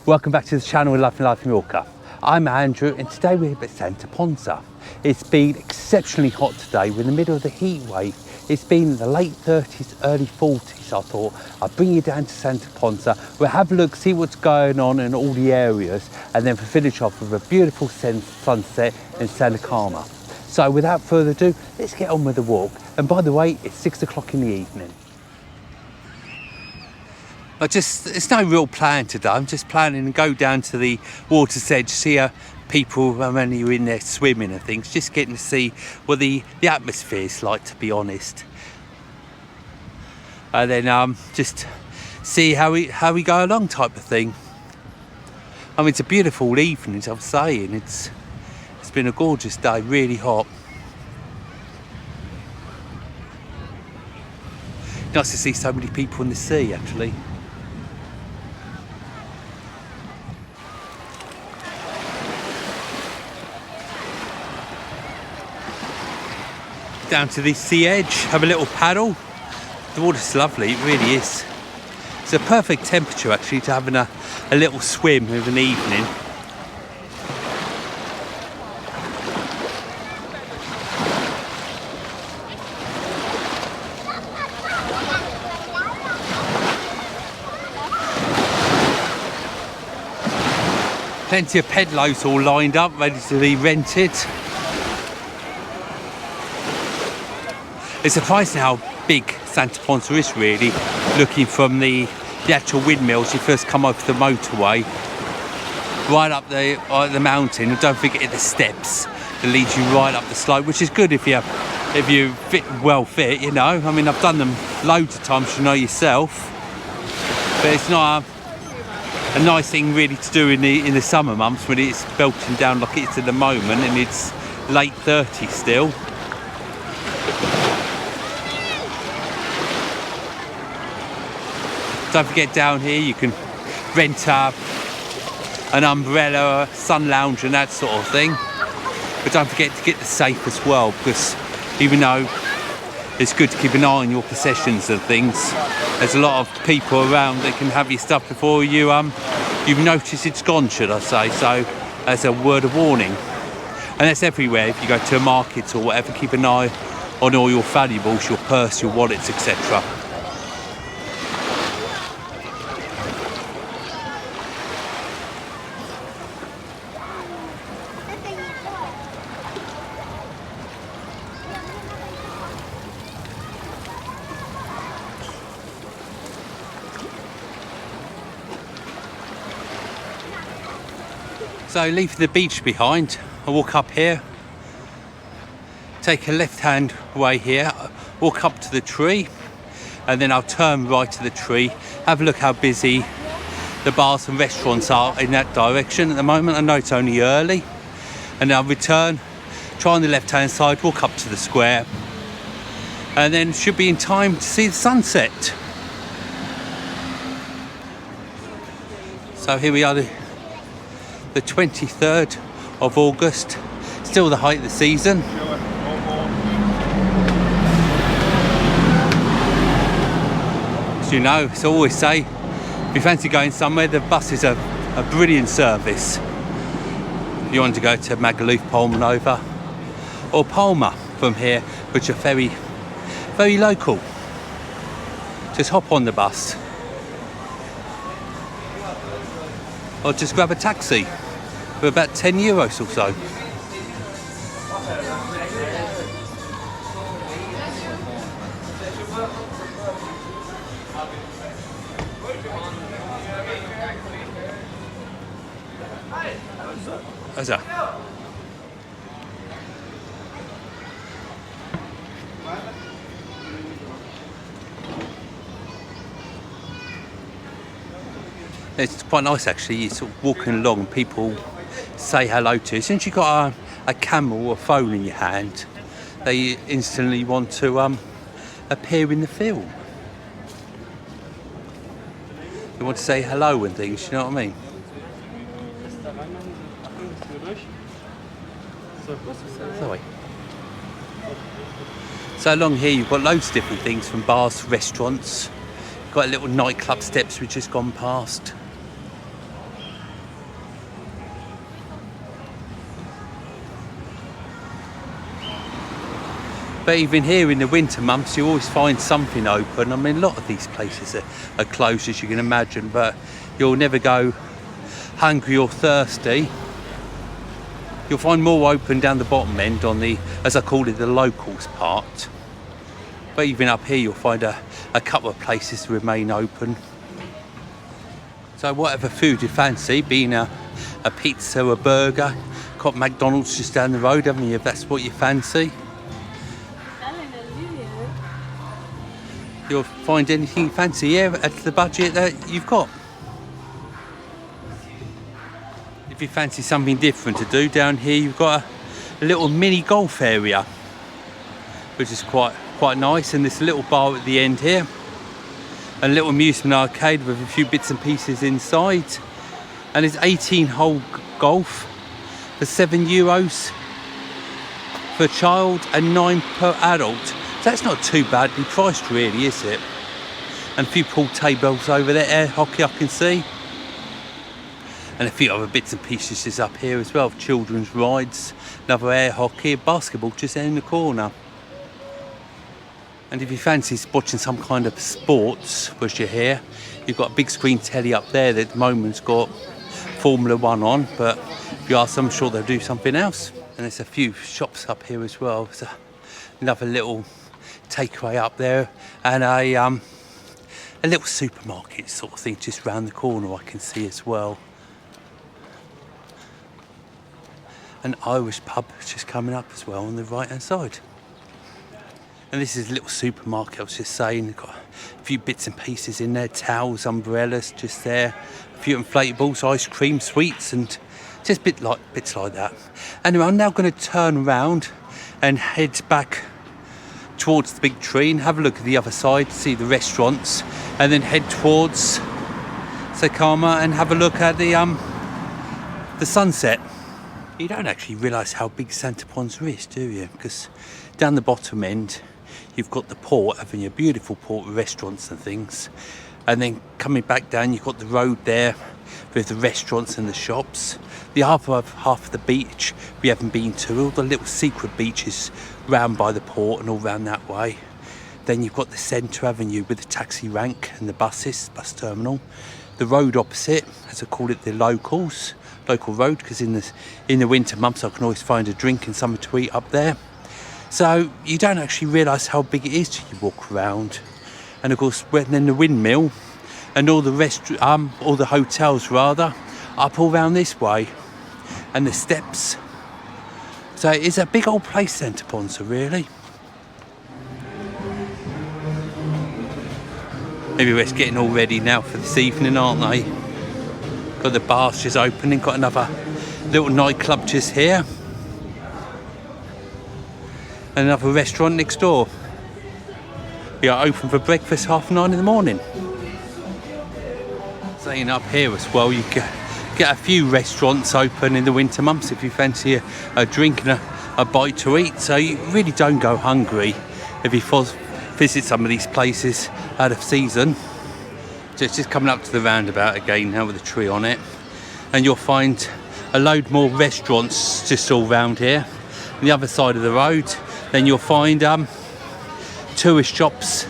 Welcome back to the channel of Life in Mallorca. I'm Andrew and today we're at Santa Ponsa. It's been exceptionally hot today. We're in the middle of the heat wave. It's been in the late 30s, early 40s. I thought I'd bring you down to Santa Ponsa. We'll have a look, see what's going on in all the areas, and then we'll finish off with a beautiful sunset in Costa Calma. So without further ado, let's get on with the walk. And by the way, it's 6 o'clock in the evening. It's no real plan today. I'm just planning to go down to the water's edge, see how people when you're in there swimming and things, just getting to see what the atmosphere is like, to be honest. And then just see how we go along, type of thing. I mean, it's a beautiful evening, as I was saying. It's been a gorgeous day, really hot. Nice to see so many people in the sea, actually. Down to the sea edge, have a little paddle. The water's lovely, it really is. It's a perfect temperature actually to having a little swim of an evening. Plenty of pedlos all lined up, ready to be rented. It's surprising how big Santa Ponsa is, really, looking from the actual windmills. You first come over the motorway, right up the mountain, and don't forget the steps that lead you right up the slope, which is good if you well fit, you know. I mean, I've done them loads of times, you know yourself, but it's not a nice thing really to do in the summer months when it's belting down like it is at the moment and it's late 30s still. Don't forget, down here you can rent an umbrella, a sun lounge and that sort of thing. But don't forget to get the safe as well, because even though it's good to keep an eye on your possessions and things, there's a lot of people around that can have your stuff before you've noticed it's gone, should I say. So as a word of warning. And that's everywhere. If you go to a market or whatever, keep an eye on all your valuables, your purse, your wallets, etc. So leave the beach behind, I walk up here, take a left-hand way here, walk up to the tree, and then I'll turn right to the tree, have a look how busy the bars and restaurants are in that direction at the moment. I know it's only early, and I'll return, try on the left-hand side, walk up to the square, and then should be in time to see the sunset. So here we are, the 23rd of August, still the height of the season. As you know, so I always say, if you fancy going somewhere, the bus is a brilliant service. If you want to go to Magaluf, Palma or Palma from here, which are very, very local, just hop on the bus or just grab a taxi for about 10 euros or so. How's that? It's quite nice actually. You're sort of walking along, people say hello to you. Since you've got a camera or a phone in your hand, they instantly want to appear in the film. They want to say hello and things, you know what I mean? So along here you've got loads of different things, from bars to restaurants. You've got a little nightclub steps we've just gone past. But even here in the winter months, you always find something open. I mean, a lot of these places are closed, as you can imagine, but you'll never go hungry or thirsty. You'll find more open down the bottom end on the, as I call it, the locals part. But even up here, you'll find a couple of places to remain open. So whatever food you fancy, being a pizza, a burger, got McDonald's just down the road, haven't you, if that's what you fancy. You'll find anything you fancy here at the budget that you've got. If you fancy something different to do, down here you've got a little mini golf area, which is quite nice, and this little bar at the end here, a little amusement arcade with a few bits and pieces inside, and it's 18-hole golf for €7 for a child and £9 per adult. So that's not too badly priced really, is it? And a few pool tables over there, air hockey I can see. And a few other bits and pieces just up here as well, children's rides, another air hockey, basketball just there in the corner. And if you fancy watching some kind of sports, which you're here, you've got a big screen telly up there that at the moment's got Formula 1 on, but if you ask them, I'm sure they'll do something else. And there's a few shops up here as well. There's another little takeaway up there, and a little supermarket sort of thing just round the corner I can see as well. An Irish pub just coming up as well on the right hand side. And this is a little supermarket I was just saying, got a few bits and pieces in there, towels, umbrellas just there, a few inflatables, ice cream, sweets, and just bits like that. Anyway, I'm now going to turn around and head back towards the big tree and have a look at the other side, see the restaurants, and then head towards Costa Calma and have a look at the sunset. You don't actually realise how big Santa Ponsa is, do you? Because down the bottom end you've got the port, having a beautiful port with restaurants and things, and then coming back down you've got the road there with the restaurants and the shops. The other half of the beach we haven't been to, all the little secret beaches round by the port and all round that way. Then you've got the centre avenue with the taxi rank and the bus terminal. The road opposite, as I call it, the local road, because in the winter months I can always find a drink and something to eat up there. So you don't actually realise how big it is till you walk around. And of course, then the windmill and all the hotels rather, up all round this way, and the steps. So it's a big old place, Santa Ponsa, really. Everywhere's getting all ready now for this evening, aren't they? Got the bars just opening, got another little nightclub just here. And another restaurant next door. We are open for breakfast 9:30 in the morning. Staying up here as well, you get a few restaurants open in the winter months if you fancy a drink and a bite to eat. So you really don't go hungry if you visit some of these places out of season. Just coming up to the roundabout again now with a tree on it, and you'll find a load more restaurants just all round here. On the other side of the road, then you'll find tourist shops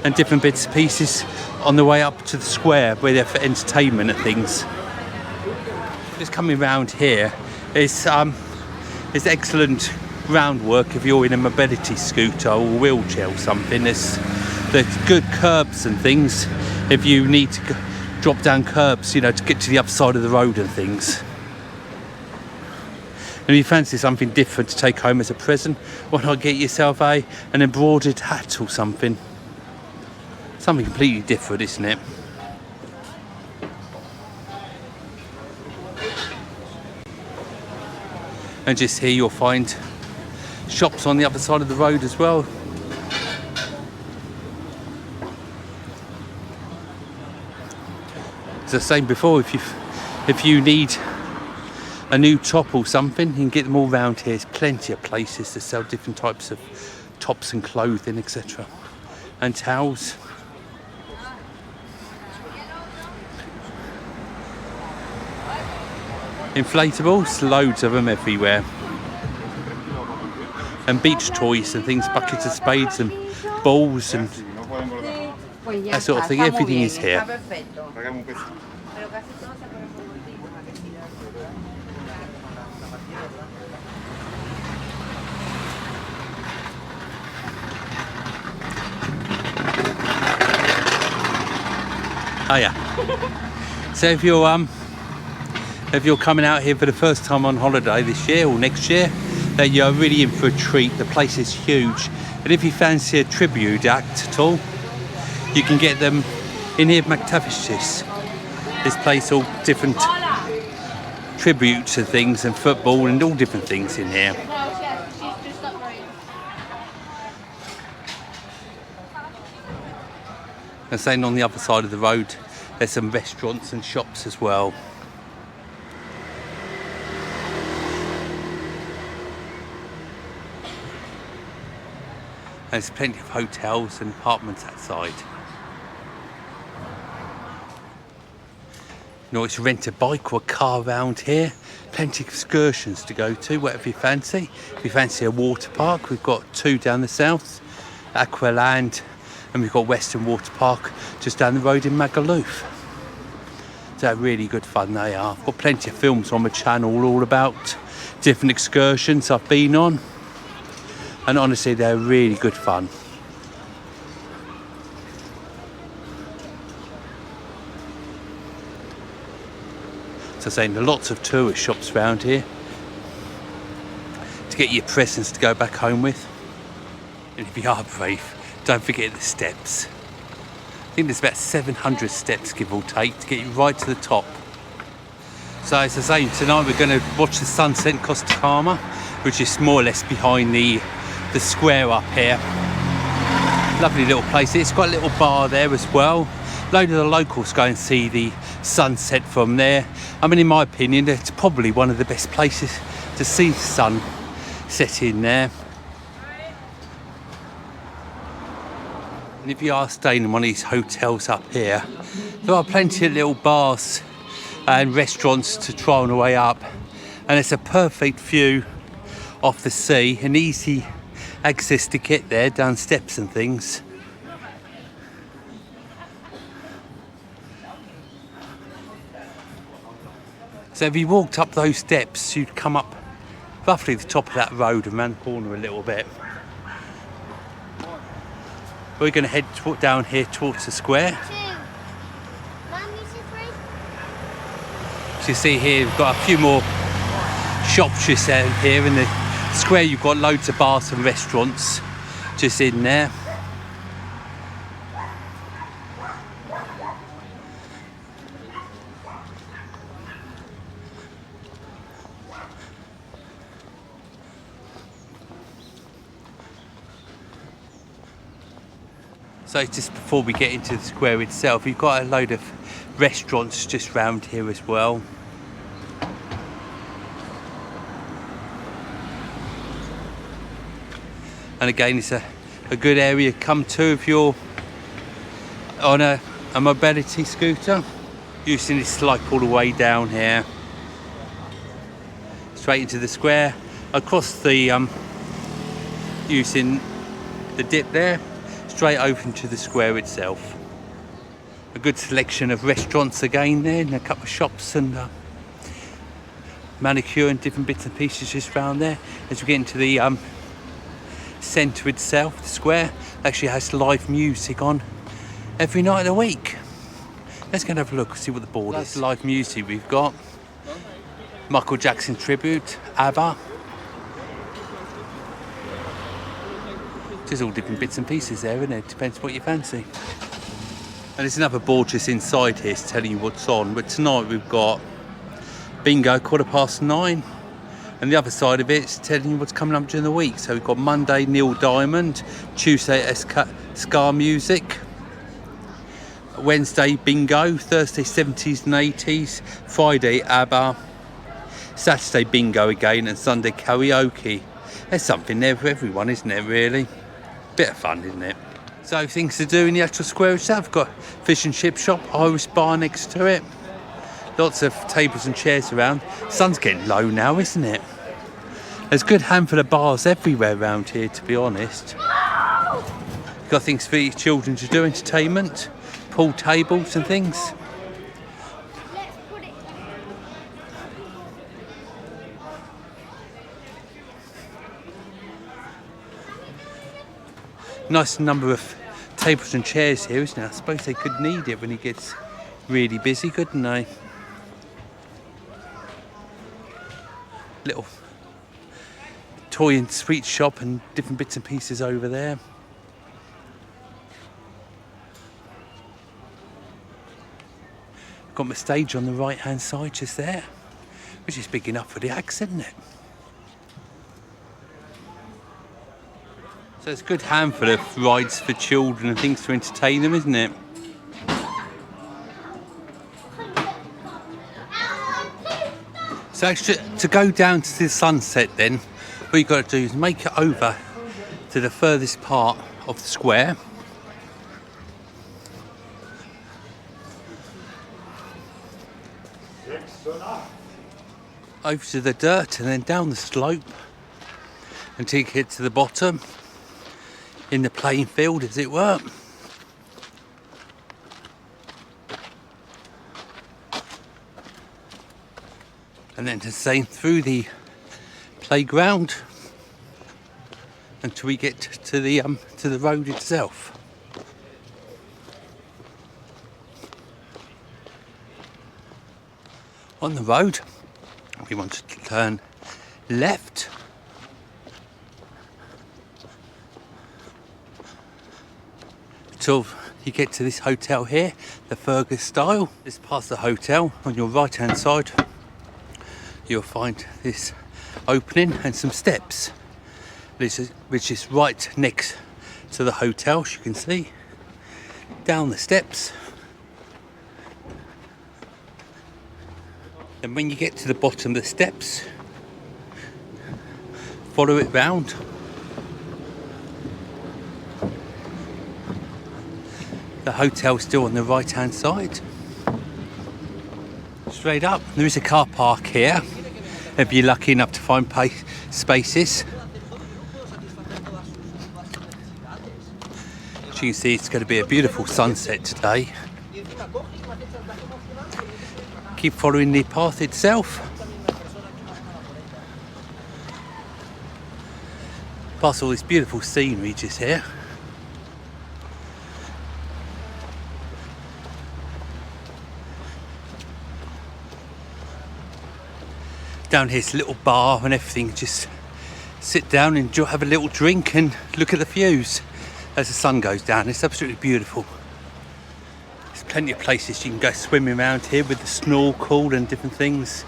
and different bits and pieces on the way up to the square where they're for entertainment and things. Just coming round here is excellent groundwork if you're in a mobility scooter or wheelchair or something. There's good curbs and things if you need to drop down curbs, to get to the other side of the road and things. And if you fancy something different to take home as a present, why not get yourself an embroidered hat or something? Something completely different, isn't it? And just here you'll find shops on the other side of the road as well. As I was saying before, if you need a new top or something, you can get them all round here. There's plenty of places to sell different types of tops and clothing, etc. And towels. Inflatables, loads of them everywhere. and beach toys and things, buckets of spades and balls and that sort of thing. Everything is here. Oh yeah. So if you're coming out here for the first time on holiday this year or next year, then you're really in for a treat. The place is huge, and if you fancy a tribute act at all, you can get them in here at McTavish's. This place, all different tributes and things, and football and all different things in here. And saying on the other side of the road, there's some restaurants and shops as well. There's plenty of hotels and apartments outside. You know, it's rent a bike or a car around here. Plenty of excursions to go to, whatever you fancy. If you fancy a water park, we've got 2 down the south, Aqualand, and we've got Western Water Park just down the road in Magaluf. They're really good fun, they are. I've got plenty of films on my channel all about different excursions I've been on. And honestly, they're really good fun. So saying, there are lots of tourist shops around here to get your presents to go back home with. And if you are brave, don't forget the steps. I think there's about 700 steps, give or take, to get you right to the top. So as I say, tonight we're going to watch the sunset in Costa Calma, which is more or less behind the square up here. Lovely little place. It's got a little bar there as well. Load of the locals go and see the sunset from there. I mean, in my opinion, it's probably one of the best places to see the sun set in there. And if you are staying in one of these hotels up here, there are plenty of little bars and restaurants to try on the way up, and it's a perfect view off the sea, an easy access to get there down steps and things. So if you walked up those steps, you'd come up roughly the top of that road and round the corner a little bit. We're going to head down here towards the square. So you see here, we've got a few more shops just out here in the square. You've got loads of bars and restaurants just in there. So just before we get into the square itself, you've got a load of restaurants just round here as well. And again, it's a good area to come to if you're on a mobility scooter, using this slide all the way down here, straight into the square, across the using the dip there, straight open to the square itself. A good selection of restaurants again there, and a couple of shops and manicure and different bits and pieces just around there. As we get into the centre itself, the square actually has live music on every night of the week. Let's go and have a look, see what the board is. Live music we've got. Michael Jackson tribute, ABBA. There's all different bits and pieces there, isn't it? Depends what you fancy. And there's another board just inside here telling you what's on. But tonight we've got bingo, 9:15. And the other side of it's telling you what's coming up during the week. So we've got Monday, Neil Diamond. Tuesday, Ska Music. Wednesday, bingo. Thursday, 70s and 80s. Friday, ABBA. Saturday, bingo again. And Sunday, karaoke. There's something there for everyone, isn't there, really? Bit of fun, isn't it? So things to do in the actual square itself. Got fish and chip shop, Irish bar next to it. Lots of tables and chairs around. Sun's getting low now, isn't it? There's a good handful of bars everywhere around here, to be honest. You've got things for your children to do, entertainment, pool tables and things. Nice number of tables and chairs here, isn't it? I suppose they could need it when it gets really busy, couldn't they? Little toy and sweet shop and different bits and pieces over there. Got my stage on the right hand side just there, which is big enough for the acts, isn't it? So it's a good handful of rides for children and things to entertain them, isn't it? So actually, to go down to the sunset then, what you've got to do is make it over to the furthest part of the square. Over to the dirt and then down the slope until you get to the bottom in the playing field, as it were. And then the same through the playground until we get to the road itself. On the road, we want to turn left until you get to this hotel here, the Fergus style. Just past the hotel, on your right hand side you'll find this opening and some steps, which is right next to the hotel, as you can see. Down the steps, and when you get to the bottom of the steps, follow it round. The hotel's still on the right hand side. Straight up, there is a car park here if you're lucky enough to find spaces. As you can see, it's going to be a beautiful sunset today. Keep following the path itself. Past all this beautiful scenery just here. Down here's a little bar and everything. Just sit down and have a little drink and look at the views as the sun goes down. It's absolutely beautiful. There's plenty of places you can go swimming around here with the snorkel and different things.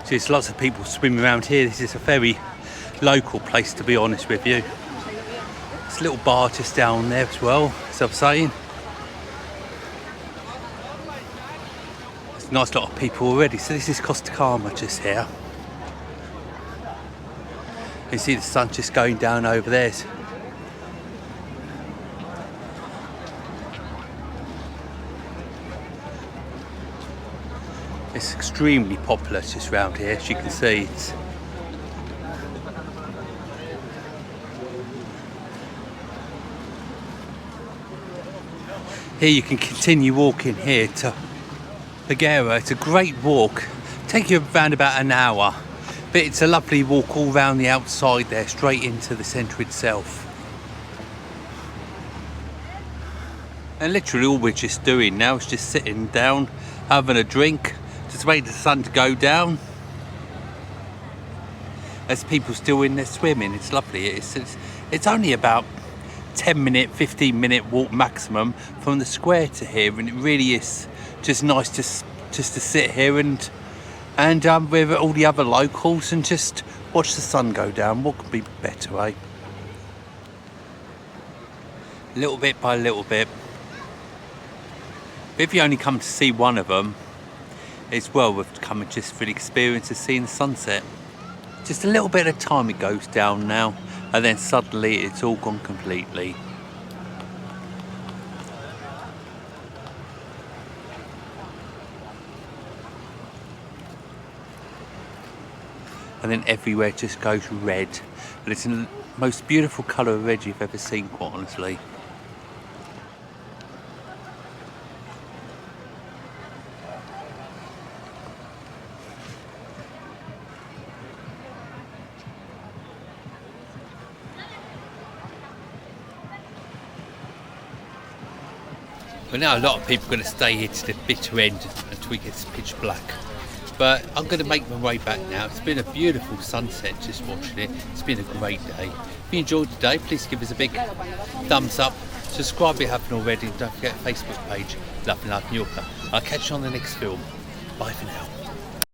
So there's lots of people swimming around here. This is a very local place, to be honest with you. There's a little bar just down there as well, as I was saying. Nice lot of people already. So this is Costa Calma just here. You see the sun just going down over there. It's extremely popular just around here, as you can see. Here you can continue walking here to Figuera. It's a great walk. Take you around about an hour, but it's a lovely walk all round the outside there, straight into the centre itself. And literally all we're just doing now is just sitting down, having a drink, just waiting for the sun to go down. There's people still in there swimming. It's lovely. It's only about 10-minute, 15-minute walk maximum from the square to here, and it really is just nice just to sit here and with all the other locals and just watch the sun go down. What could be better, eh? Little bit by little bit. If you only come to see one of them, it's well worth coming just for the experience of seeing the sunset. Just a little bit of time it goes down now, and then suddenly it's all gone completely. and then everywhere just goes red. And it's the most beautiful colour of red you've ever seen, quite honestly. Well, now a lot of people are going to stay here to the bitter end until it gets pitch black. But I'm going to make my way back now. It's been a beautiful sunset just watching it. It's been a great day. If you enjoyed today, please give us a big thumbs up. Subscribe if you haven't already. And don't forget Facebook page, Love and Life Mallorca. I'll catch you on the next film. Bye for now.